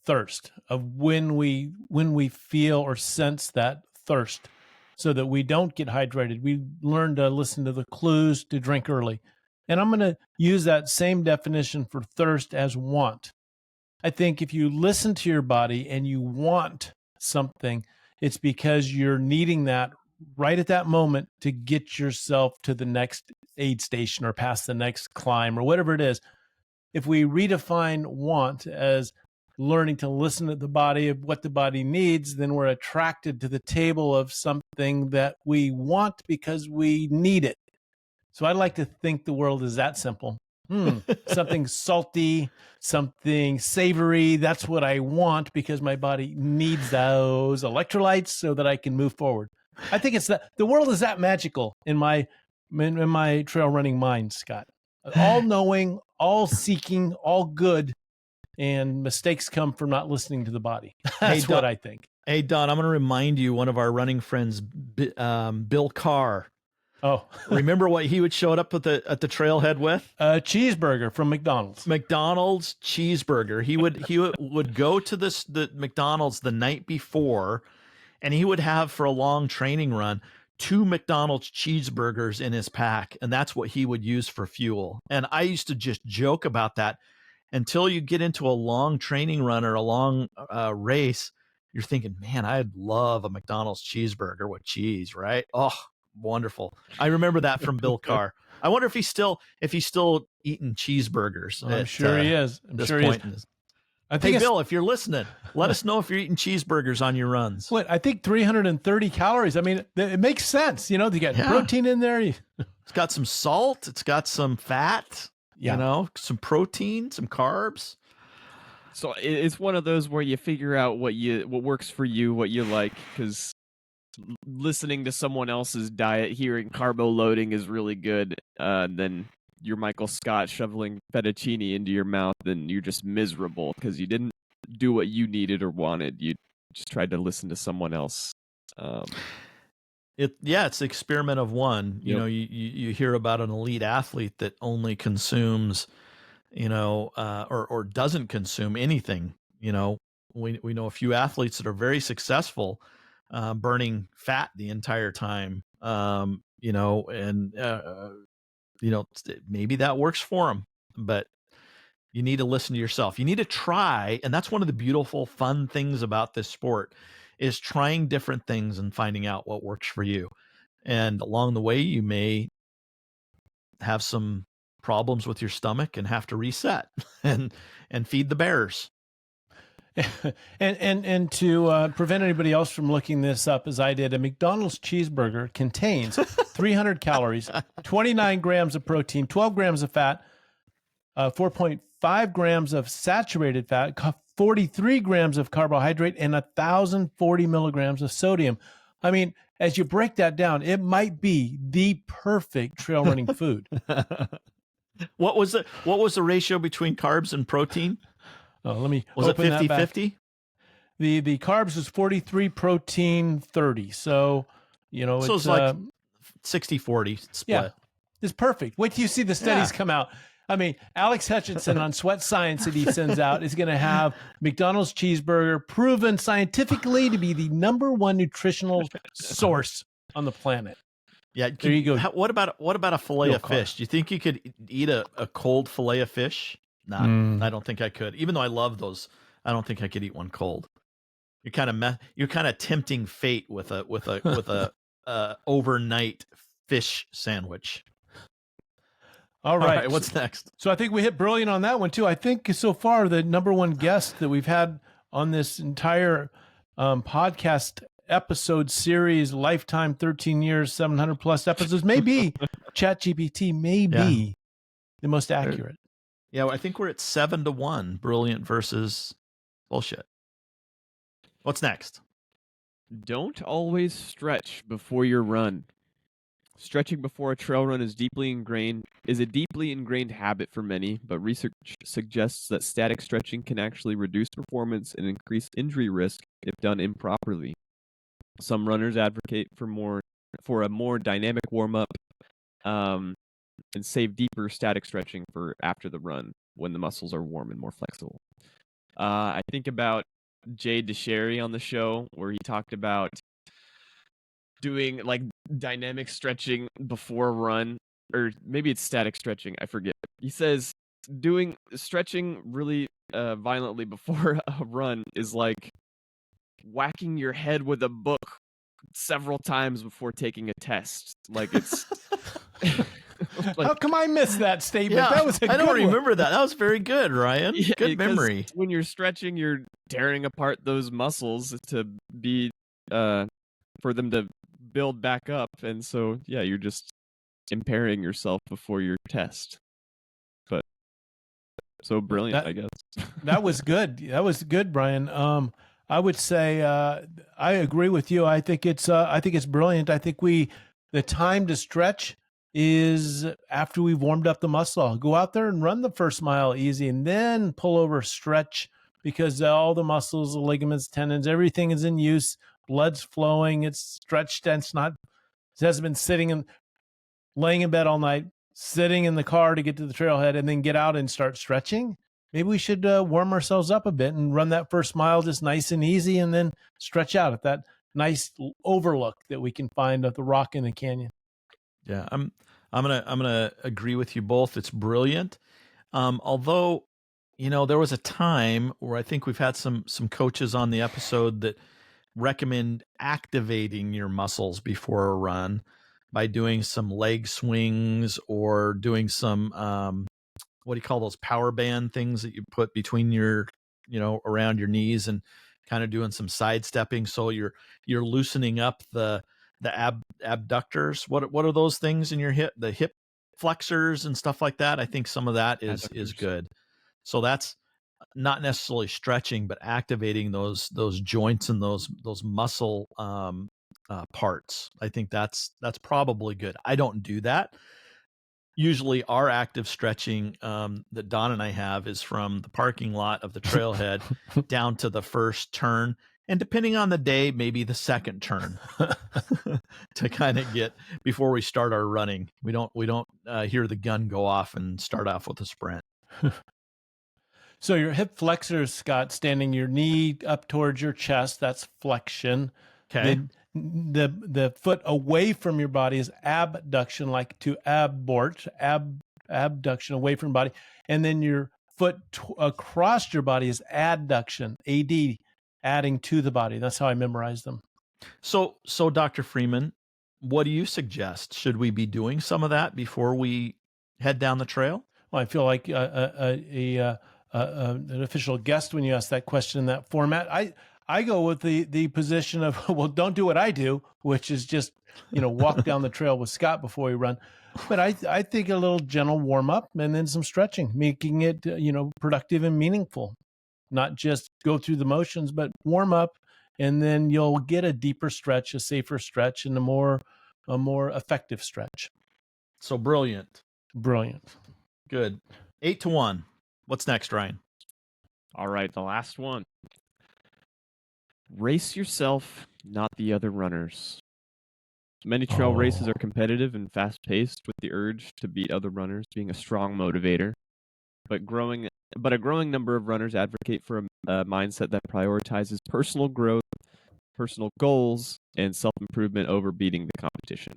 thirst, of when we feel or sense that thirst, so that we don't get hydrated. We learn to listen to the clues to drink early. And I'm going to use that same definition for thirst as want. I think if you listen to your body and you want something, it's because you're needing that right at that moment to get yourself to the next aid station or past the next climb or whatever it is. If we redefine want as learning to listen to the body, of what the body needs, then we're attracted to the table of something that we want because we need it. So I'd like to think the world is that simple. Something salty, something savory. That's what I want because my body needs those electrolytes so that I can move forward. I think it's that the world is that magical in my trail running mind, Scott. All knowing, all seeking, all good, and mistakes come from not listening to the body. That's what I think. Hey, Don, I'm going to remind you, one of our running friends, Bill Carr. Oh, remember what he would show up at the trailhead with? A cheeseburger from McDonald's. McDonald's cheeseburger. He would go to the McDonald's the night before, and he would have, for a long training run, 2 McDonald's cheeseburgers in his pack, and that's what he would use for fuel. And I used to just joke about that. Until you get into a long training run or a long race, you're thinking, man, I'd love a McDonald's cheeseburger with cheese, right? Oh, wonderful. I remember that from Bill Carr. I wonder if he's still eating cheeseburgers. I'm sure he is. I'm sure he is. Hey, Bill, if you're listening, let us know if you're eating cheeseburgers on your runs. What, I think 330 calories. I mean, it makes sense. You got protein in there. It's got some salt. It's got some fat. Yeah. Some protein, some carbs. So it's one of those where you figure out what works for you, what you like, because listening to someone else's diet, hearing carbo loading is really good. Then you're Michael Scott shoveling fettuccine into your mouth, and you're just miserable because you didn't do what you needed or wanted. You just tried to listen to someone else. It's the experiment of one. You hear about an elite athlete that only consumes or doesn't consume anything. We know a few athletes that are very successful, burning fat the entire time. Maybe that works for them, but you need to listen to yourself. You need to try, and that's one of the beautiful, fun things about this sport is trying different things and finding out what works for you. And along the way, you may have some problems with your stomach and have to reset and feed the bears. and to prevent anybody else from looking this up as I did, a McDonald's cheeseburger contains 300 calories, 29 grams of protein, 12 grams of fat, 4.5 grams of saturated fat, 43 grams of carbohydrate, and 1,040 milligrams of sodium. I mean, as you break that down, it might be the perfect trail running food. What was the ratio between carbs and protein? Let me was it 50-50? The carbs was 43, protein 30. So, it's like 60-40 split. Yeah, it's perfect. Wait till you see the studies come out. I mean, Alex Hutchinson on Sweat Science that he sends out is going to have McDonald's cheeseburger proven scientifically to be the #1 nutritional source on the planet. Yeah, there you go. What about a fillet of fish? Do you think you could eat a cold fillet of fish? No, I don't think I could. Even though I love those, I don't think I could eat one cold. You're kind of tempting fate with a overnight fish sandwich. All right, what's next? So I think we hit brilliant on that one too. I think so far the #1 guest that we've had on this entire podcast episode series, lifetime 13 years, 700 plus episodes, maybe ChatGPT may be the most accurate. Yeah, I think we're at 7-1, brilliant versus bullshit. What's next? Don't always stretch before your run. Stretching before a trail run is a deeply ingrained habit for many, but research suggests that static stretching can actually reduce performance and increase injury risk if done improperly. Some runners advocate for a more dynamic warm-up, and save deeper static stretching for after the run when the muscles are warm and more flexible. I think about Jay DeSherry on the show where he talked about doing like dynamic stretching before a run, or maybe it's static stretching, I forget. He says doing stretching really violently before a run is like whacking your head with a book several times before taking a test. Like it's like, how come I missed that statement? Yeah, That was I don't remember that. That was very good, Ryan. Yeah, good memory. When you're stretching, you're tearing apart those muscles to be for them to build back up, and so you're just impairing yourself before your test. But so brilliant, I guess. That was good. That was good, Brian. I would say I agree with you. I think it's brilliant. I think the time to stretch is after we've warmed up the muscle. Go out there and run the first mile easy, and then pull over, stretch, because all the muscles, the ligaments, tendons, everything is in use. Blood's flowing. It's stretched, and it hasn't been laying in bed all night, sitting in the car to get to the trailhead, and then get out and start stretching. Maybe we should warm ourselves up a bit and run that first mile just nice and easy, and then stretch out at that nice overlook that we can find at the rock in the canyon. Yeah, I'm gonna agree with you both. It's brilliant. Although, there was a time where I think we've had some coaches on the episode that recommend activating your muscles before a run by doing some leg swings or doing some what do you call those power band things that you put between your around your knees, and kind of doing some sidestepping, so you're loosening up the abductors. What are those things in your hip? The hip flexors and stuff like that. I think some of that is good. So that's not necessarily stretching, but activating those joints and those muscle parts. I think that's probably good. I don't do that. Usually our active stretching that Don and I have is from the parking lot of the trailhead down to the first turn. And depending on the day, maybe the second turn to kind of get before we start our running. We don't hear the gun go off and start off with a sprint. So your hip flexors, Scott, standing your knee up towards your chest, that's flexion. Okay. The foot away from your body is abduction, like to abort, abduction away from body. And then your foot across your body is adduction, AD, adding to the body. That's how I memorize them. So Dr. Freeman, what do you suggest? Should we be doing some of that before we head down the trail? Well, I feel like an official guest when you ask that question in that format. I go with the position of, well, don't do what I do, which is just, walk down the trail with Scott before we run. But I think a little gentle warm up and then some stretching, making it, productive and meaningful, not just go through the motions, but warm up, and then you'll get a deeper stretch, a safer stretch, and a more effective stretch. So brilliant. Good. 8-1. What's next, Ryan? All right, the last one. Race yourself, not the other runners. Many trail races are competitive and fast-paced, with the urge to beat other runners being a strong motivator. But a growing number of runners advocate for a mindset that prioritizes personal growth, personal goals, and self-improvement over beating the competition.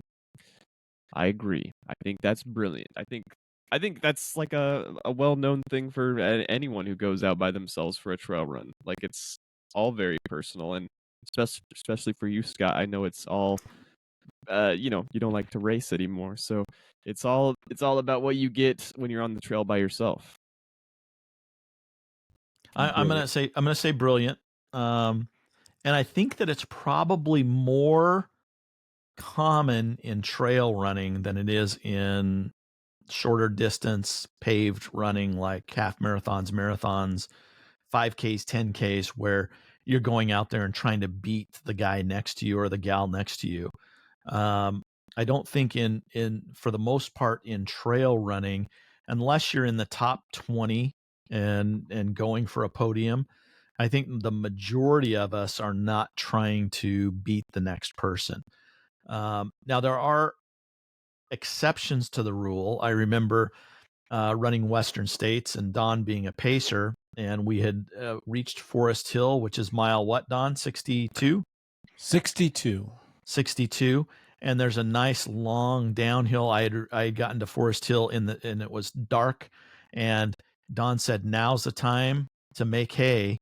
I agree. I think that's brilliant. I think that's like a well-known thing for anyone who goes out by themselves for a trail run. Like, it's all very personal, and especially for you, Scott. I know it's all you don't like to race anymore, so it's all about what you get when you're on the trail by yourself. I'm gonna say brilliant, and I think that it's probably more common in trail running than it is in shorter distance paved running, like half marathons, 5Ks, 10Ks, where you're going out there and trying to beat the guy next to you or the gal next to you. I don't think in for the most part in trail running, unless you're in the top 20 and going for a podium, I think the majority of us are not trying to beat the next person. Now there are exceptions to the rule. I remember running Western States and Don being a pacer, and we had reached Forest Hill, which is mile what, Don? 62? 62. And there's a nice long downhill. I had gotten to Forest Hill and it was dark, and Don said, now's the time to make hay.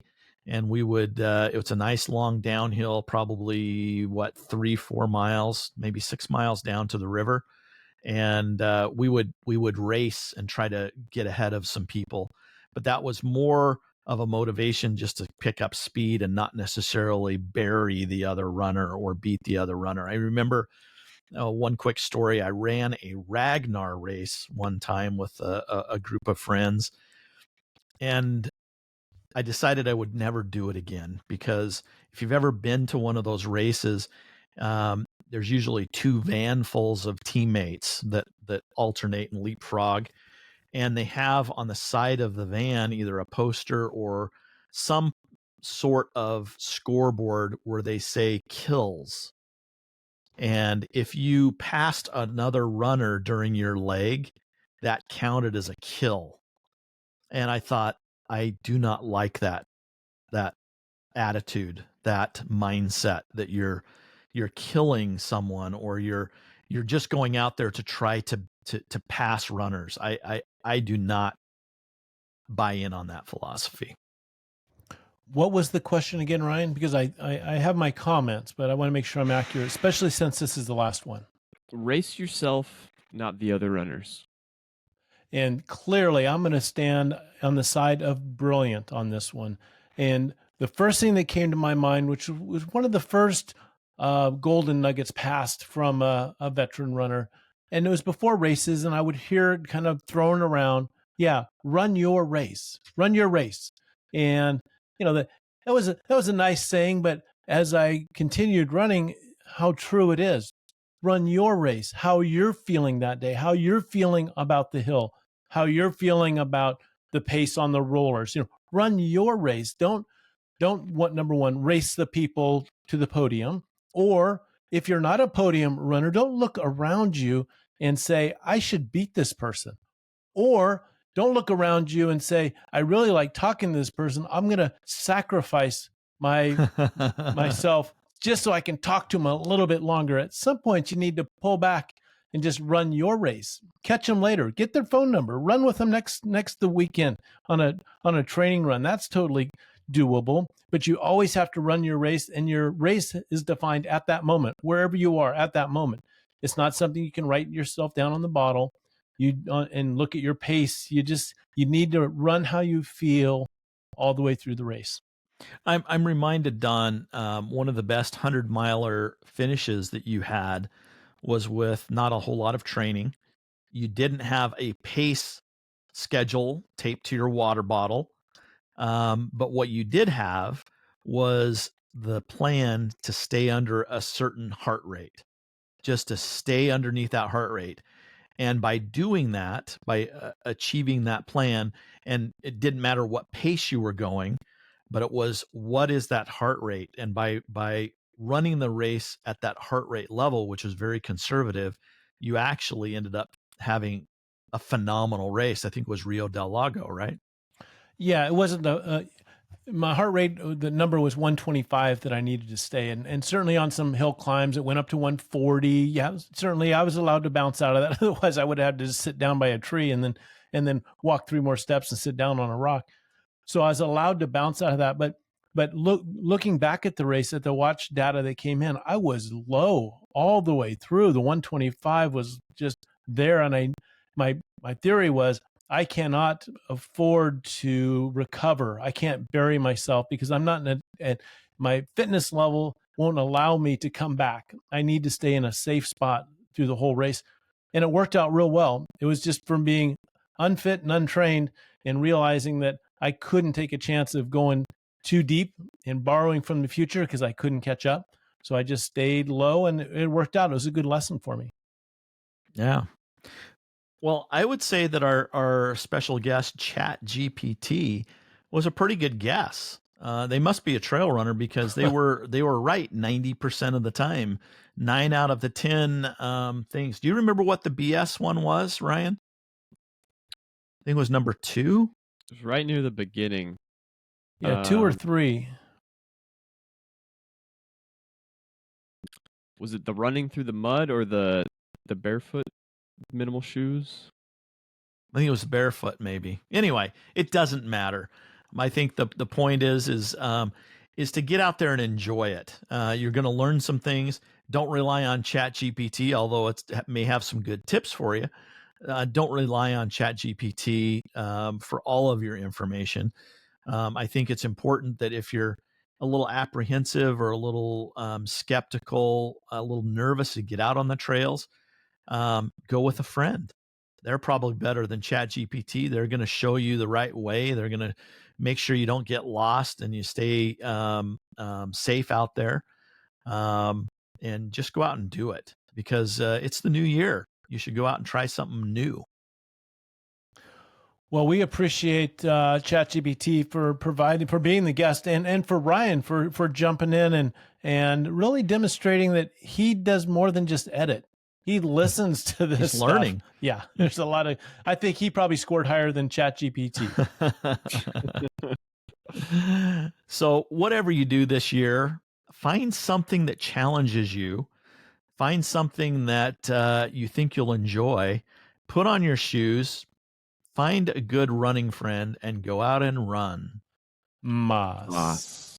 And we would it was a nice long downhill, probably 3-4 miles, maybe 6 miles down to the river. And we would race and try to get ahead of some people, but that was more of a motivation just to pick up speed and not necessarily bury the other runner or beat the other runner. I remember one quick story. I ran a Ragnar race one time with a group of friends, and I decided I would never do it again, because if you've ever been to one of those races, there's usually 2 vanfuls of teammates that alternate and leapfrog, and they have on the side of the van either a poster or some sort of scoreboard where they say kills. And if you passed another runner during your leg, that counted as a kill. And I thought, I do not like that attitude, that mindset that you're killing someone, or you're just going out there to try to pass runners. I do not buy in on that philosophy. What was the question again, Ryan? Because I have my comments, but I want to make sure I'm accurate, especially since this is the last one. Race yourself, not the other runners. And clearly, I'm going to stand on the side of brilliant on this one. And the first thing that came to my mind, which was one of the first golden nuggets passed from a veteran runner, and it was before races, and I would hear it kind of thrown around. Yeah, run your race. And that was a nice saying, but as I continued running, how true it is. Run your race, how you're feeling that day, how you're feeling about the hill, how you're feeling about the pace on the rollers. Run your race. Don't number one, race the people to the podium. Or if you're not a podium runner, don't look around you and say, I should beat this person. Or Don't look around you and say, I really like talking to this person. I'm going to sacrifice myself just so I can talk to them a little bit longer. At some point, you need to pull back and just run your race. Catch them later. Get their phone number. Run with them next the weekend on a training run. That's totally doable. But you always have to run your race, and your race is defined at that moment, wherever you are at that moment. It's not something you can write yourself down on the bottle. And look at your pace. You need to run how you feel all the way through the race. I'm reminded, Don, one of the best 100-miler finishes that you had was with not a whole lot of training. You didn't have a pace schedule taped to your water bottle, but what you did have was the plan to stay under a certain heart rate, just to stay underneath that heart rate. And by doing that, by achieving that plan, and it didn't matter what pace you were going, but it was, what is that heart rate? And by running the race at that heart rate level, which was very conservative, you actually ended up having a phenomenal race. I think it was Rio del Lago, right? Yeah, it wasn't my heart rate, the number was 125 that I needed to stay. And certainly on some hill climbs, it went up to 140. Yeah, certainly I was allowed to bounce out of that. Otherwise, I would have had to just sit down by a tree and then walk 3 more steps and sit down on a rock. So I was allowed to bounce out of that. But looking back at the race, at the watch data that came in, I was low all the way through. The 125 was just there. And my theory was, I cannot afford to recover. I can't bury myself because I'm not my fitness level won't allow me to come back. I need to stay in a safe spot through the whole race. And it worked out real well. It was just from being unfit and untrained and realizing that I couldn't take a chance of going too deep and borrowing from the future because I couldn't catch up. So I just stayed low, and it worked out. It was a good lesson for me. Yeah. Well, I would say that our special guest, ChatGPT, was a pretty good guess. They must be a trail runner because they were right 90% of the time. 9 out of the 10 things. Do you remember what the BS one was, Ryan? I think it was number 2. It was right near the beginning. Yeah, 2 or 3. Was it the running through the mud or the barefoot minimal shoes? I think it was barefoot, maybe. Anyway, it doesn't matter. I think the point is to get out there and enjoy it. You're going to learn some things. Don't rely on ChatGPT, although it may have some good tips for you. Don't rely on ChatGPT for all of your information. I think it's important that if you're a little apprehensive or a little skeptical, a little nervous to get out on the trails, go with a friend. They're probably better than ChatGPT. They're going to show you the right way. They're going to make sure you don't get lost and you stay safe out there. And just go out and do it because it's the new year. You should go out and try something new. Well, we appreciate ChatGPT for being the guest, and for Ryan for jumping in and really demonstrating that he does more than just edit. He listens to this. He's learning. Stuff. Yeah, there's a lot of. I think he probably scored higher than ChatGPT. So whatever you do this year, find something that challenges you. Find something that you think you'll enjoy. Put on your shoes. Find a good running friend and go out and run. Mas.